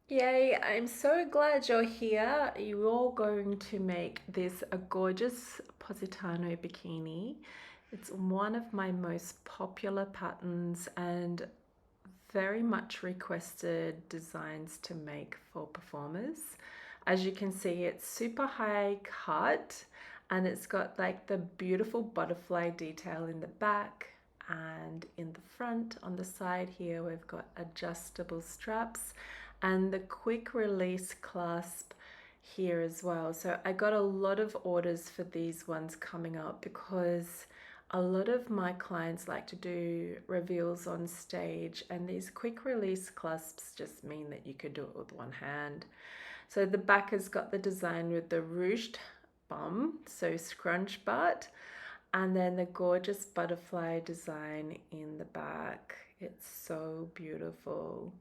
Yay, I'm so glad you're here. You're going to make this a gorgeous Positano bikini. It's one of my most popular patterns and very much requested designs to make for performers. As you can see, it's super high cut and it's got like the beautiful butterfly detail in the back and in the front. On the side here, we've got adjustable straps and the quick release clasp here as well. So I got a lot of orders for these ones coming up because a lot of my clients like to do reveals on stage, and these quick release clasps just mean that you could do it with one hand. So the back has got the design with the ruched bum, so scrunch butt, and then the gorgeous butterfly design in the back. It's so beautiful.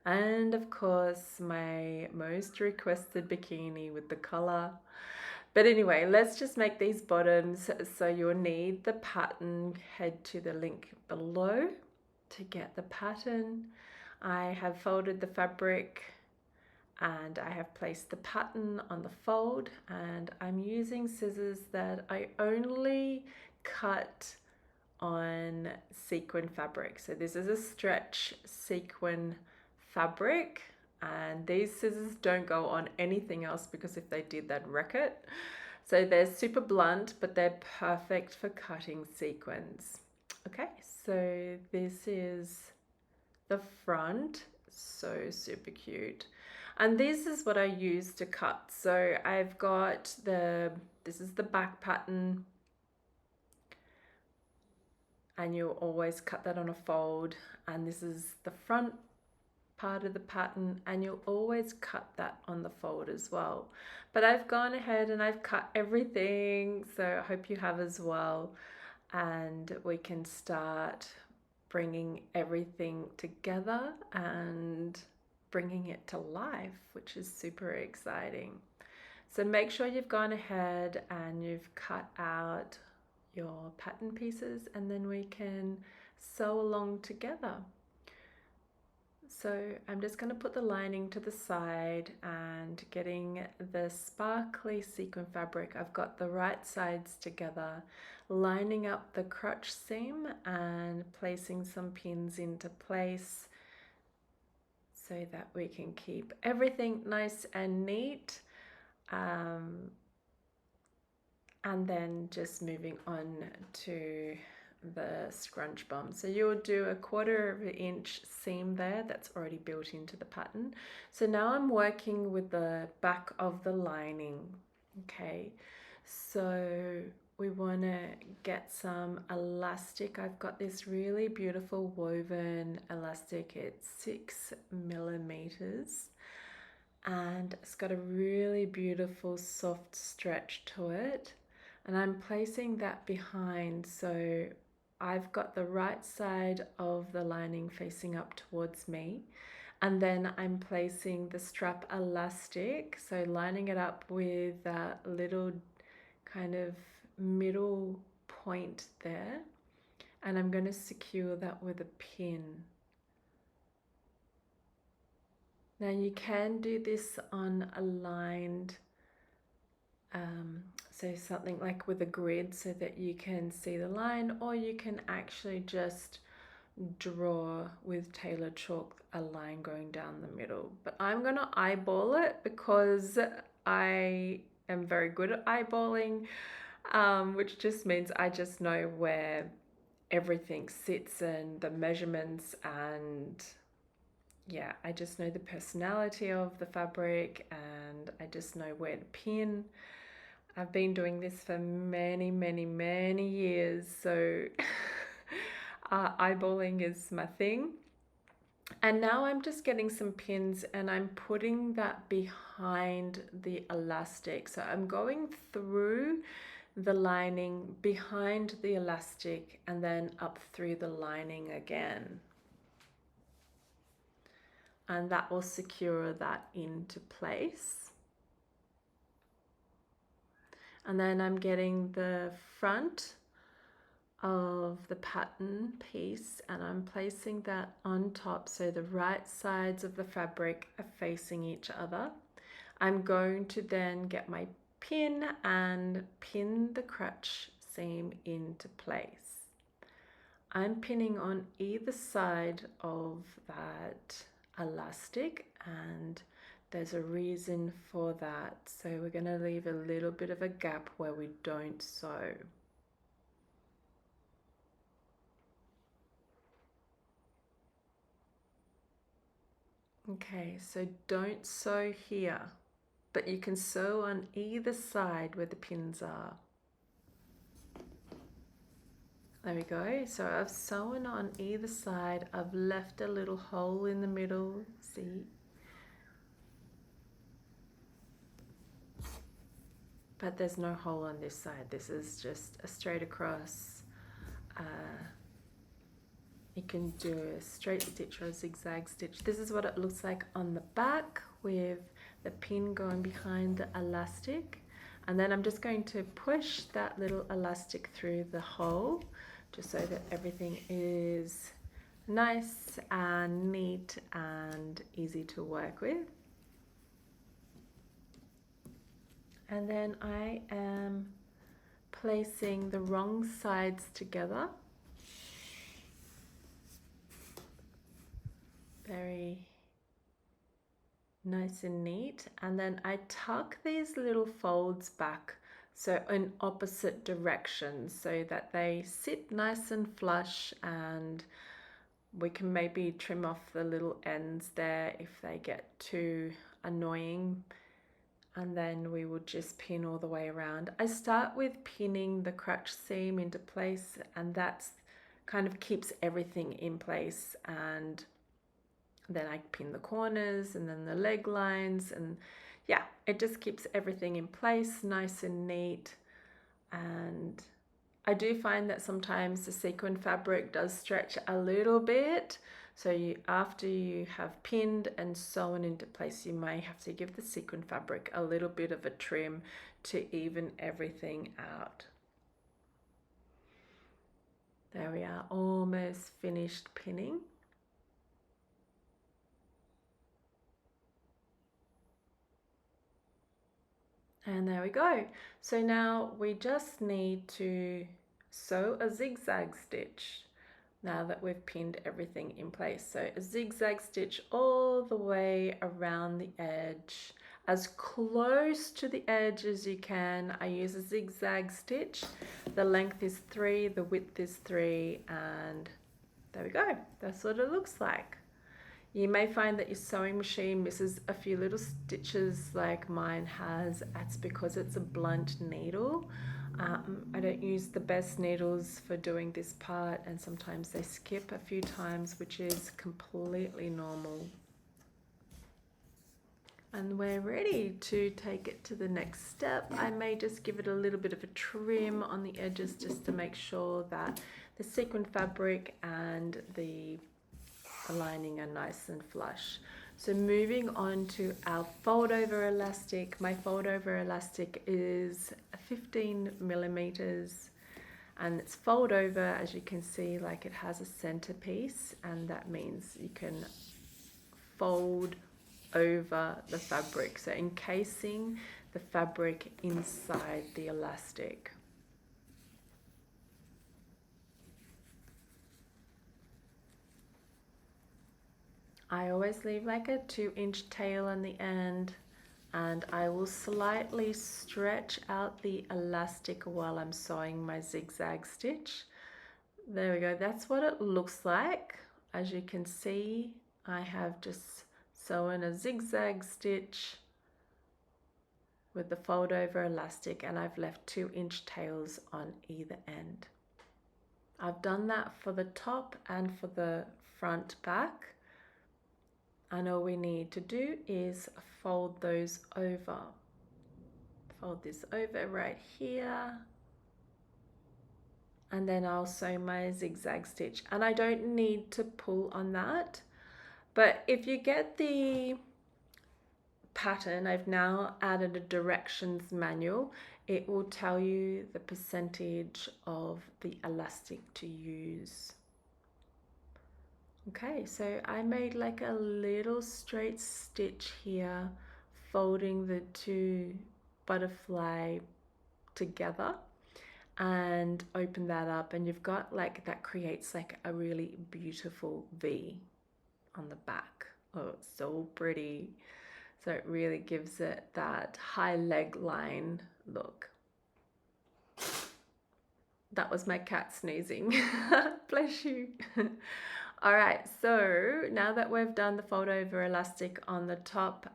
And of course, my most requested bikini with the color. But anyway, let's just make these bottoms. So you'll need the pattern. Head to the link below to get the pattern. I have folded the fabric and I have placed the pattern on the fold, and I'm using scissors that I only cut on sequin fabric. So this is a stretch sequin fabric, and these scissors don't go on anything else because if they did, they'd wreck it. So they're super blunt, but they're perfect for cutting sequins. Okay, so this is the front, so super cute. And this is what I use to cut. So I've got this is the back pattern, and you'll always cut that on a fold, and this is the front part of the pattern, and you'll always cut that on the fold as well. But I've gone ahead and I've cut everything, so I hope you have as well, and we can start bringing everything together and bringing it to life, which is super exciting. So make sure you've gone ahead and you've cut out your pattern pieces, and then we can sew along together. So I'm just going to put the lining to the side and getting the sparkly sequin fabric. I've got the right sides together, lining up the crotch seam and placing some pins into place so that we can keep everything nice and neat. And then just moving on to the scrunch bum. So you'll do a 1/4 inch seam there that's already built into the pattern. So now I'm working with the back of the lining. Okay, so we want to get some elastic. I've got this really beautiful woven elastic. It's 6 millimeters and it's got a really beautiful soft stretch to it, and I'm placing that behind. So I've got the right side of the lining facing up towards me, and then I'm placing the strap elastic, so lining it up with that little kind of middle point there, and I'm going to secure that with a pin. Now you can do this on a lined, so something like with a grid so that you can see the line, or you can actually just draw with Tailor chalk a line going down the middle. But I'm going to eyeball it because I am very good at eyeballing, which just means I just know where everything sits and the measurements, and yeah, I just know the personality of the fabric and I just know where to pin. I've been doing this for many, many, many years, so eyeballing is my thing. And now I'm just getting some pins and I'm putting that behind the elastic. So I'm going through the lining, behind the elastic, and then up through the lining again. And that will secure that into place. And then I'm getting the front of the pattern piece, and I'm placing that on top so the right sides of the fabric are facing each other. I'm going to then get my pin and pin the crutch seam into place. I'm pinning on either side of that elastic, and there's a reason for that. So we're going to leave a little bit of a gap where we don't sew. Okay, so don't sew here, but you can sew on either side where the pins are. There we go. So I've sewn on either side. I've left a little hole in the middle, see? But there's no hole on this side. This is just a straight across. You can do a straight stitch or a zigzag stitch. This is what it looks like on the back with the pin going behind the elastic. And then I'm just going to push that little elastic through the hole just so that everything is nice and neat and easy to work with. And then I am placing the wrong sides together. Very nice and neat. And then I tuck these little folds back, so in opposite directions, so that they sit nice and flush, and we can maybe trim off the little ends there if they get too annoying. And then we will just pin all the way around. I start with pinning the crutch seam into place, and that's kind of keeps everything in place, and then I pin the corners and then the leg lines, and yeah, it just keeps everything in place nice and neat. And I do find that sometimes the sequin fabric does stretch a little bit, so after you have pinned and sewn into place, you may have to give the sequin fabric a little bit of a trim to even everything out. There we are, almost finished pinning. And there we go. So now we just need to sew a zigzag stitch now that we've pinned everything in place. So a zigzag stitch all the way around the edge, as close to the edge as you can. I use a zigzag stitch. The length is 3, the width is 3, and there we go. That's what it looks like. You may find that your sewing machine misses a few little stitches like mine has. That's because it's a blunt needle. I don't use the best needles for doing this part, and sometimes they skip a few times, which is completely normal. And we're ready to take it to the next step. I may just give it a little bit of a trim on the edges just to make sure that the sequin fabric and the lining are nice and flush. So moving on to our fold over elastic. My fold over elastic is 15 millimeters, and it's fold over, as you can see, like it has a centerpiece, and that means you can fold over the fabric, so encasing the fabric inside the elastic. I always leave like a 2-inch tail on the end, and I will slightly stretch out the elastic while I'm sewing my zigzag stitch. There we go, that's what it looks like. As you can see, I have just sewn a zigzag stitch with the fold over elastic, and I've left 2-inch tails on either end. I've done that for the top and for the front back. And all we need to do is fold those over. Fold this over right here. And then I'll sew my zigzag stitch. And I don't need to pull on that. But if you get the pattern, I've now added a directions manual. it will tell you the percentage of the elastic to use. Okay, so I made like a little straight stitch here, folding the two butterfly together, and open that up, and you've got like, that creates like a really beautiful V on the back. Oh, it's so pretty. So it really gives it that high leg line look. That was my cat sneezing. Bless you. All right, so now that we've done the fold over elastic on the top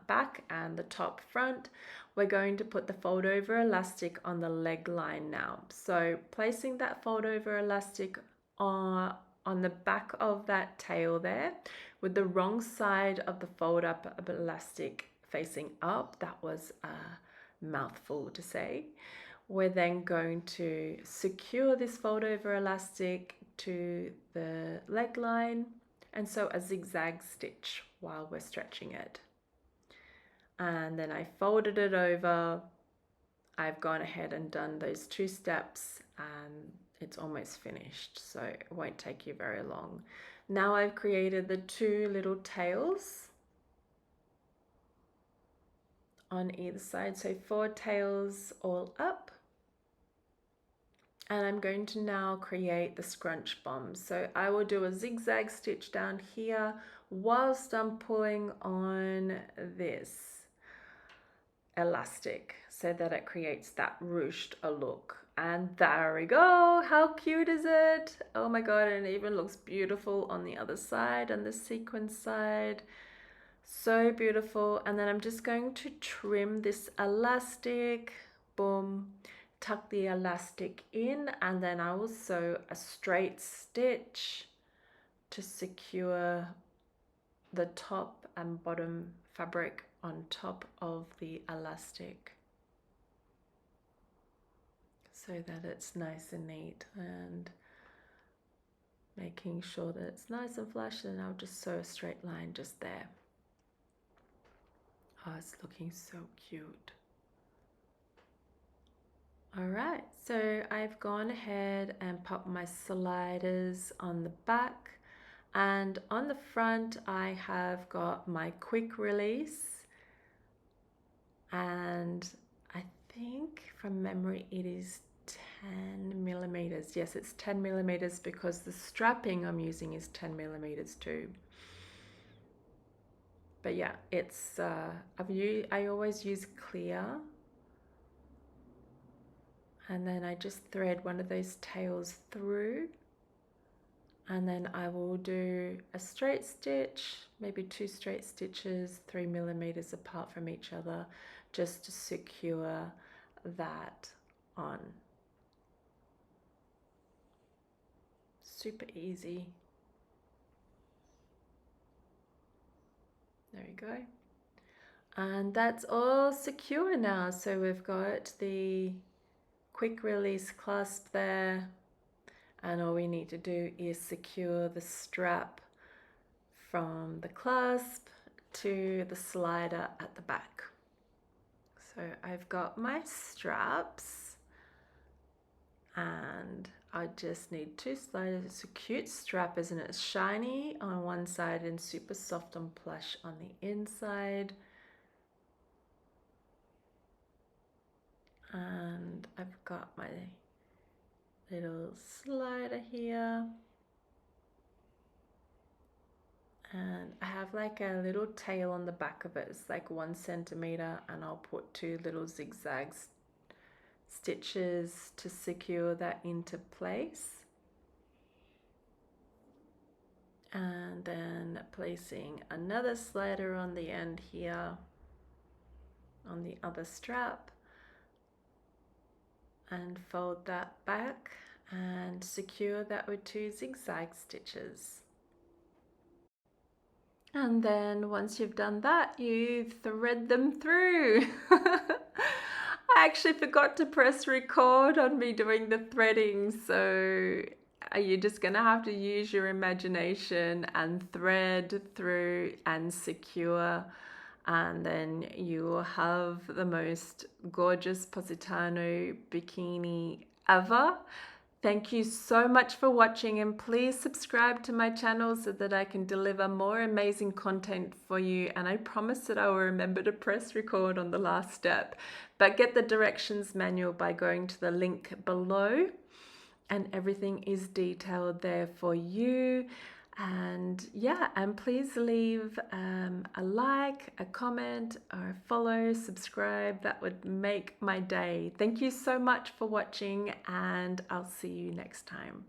back and the top front, we're going to put the fold over elastic on the leg line now. So placing that fold over elastic on the back of that tail there, with the wrong side of the fold up elastic facing up. That was a mouthful to say. We're then going to secure this fold over elastic to the leg line, and sew a zigzag stitch while we're stretching it. And then I folded it over. I've gone ahead and done those 2 steps, and it's almost finished, so it won't take you very long. Now I've created the 2 little tails on either side, so 4 tails all up. And I'm going to now create the scrunch bomb. So I will do a zigzag stitch down here whilst I'm pulling on this elastic so that it creates that ruched look. And there we go. How cute is it? Oh my God, and it even looks beautiful on the other side, on the sequin side. So beautiful. And then I'm just going to trim this elastic. Boom. Tuck the elastic in, and then I will sew a straight stitch to secure the top and bottom fabric on top of the elastic, so that it's nice and neat, and making sure that it's nice and flush. And I'll just sew a straight line just there. Oh, it's looking so cute. All right, so I've gone ahead and popped my sliders on the back, and on the front I have got my quick release, and I think from memory it is 10 millimeters. Yes, it's 10 millimeters because the strapping I'm using is 10 millimeters too. But yeah, it's I always use clear. And then I just thread one of those tails through, and then I will do a straight stitch, maybe 2 straight stitches 3 millimeters apart from each other, just to secure that on. Super easy. There we go. And that's all secure now. So we've got the quick release clasp there, and all we need to do is secure the strap from the clasp to the slider at the back. So I've got my straps, and I just need 2 sliders. It's a cute strap, isn't it? It's shiny on one side and super soft and plush on the inside. And I've got my little slider here, and I have like a little tail on the back of it. It's like 1 centimeter, and I'll put 2 little zigzag stitches to secure that into place, and then placing another slider on the end here on the other strap, and fold that back and secure that with 2 zigzag stitches. And then once you've done that, you thread them through. I actually forgot to press record on me doing the threading, so you're just gonna have to use your imagination and thread through and secure and then you will have the most gorgeous Positano bikini ever. Thank you so much for watching, and please subscribe to my channel so that I can deliver more amazing content for you. And I promise that I will remember to press record on the last step. But get the directions manual by going to the link below, and everything is detailed there for you. And yeah, and please leave a like, a comment, or a follow, subscribe. That would make my day. Thank you so much for watching, and I'll see you next time.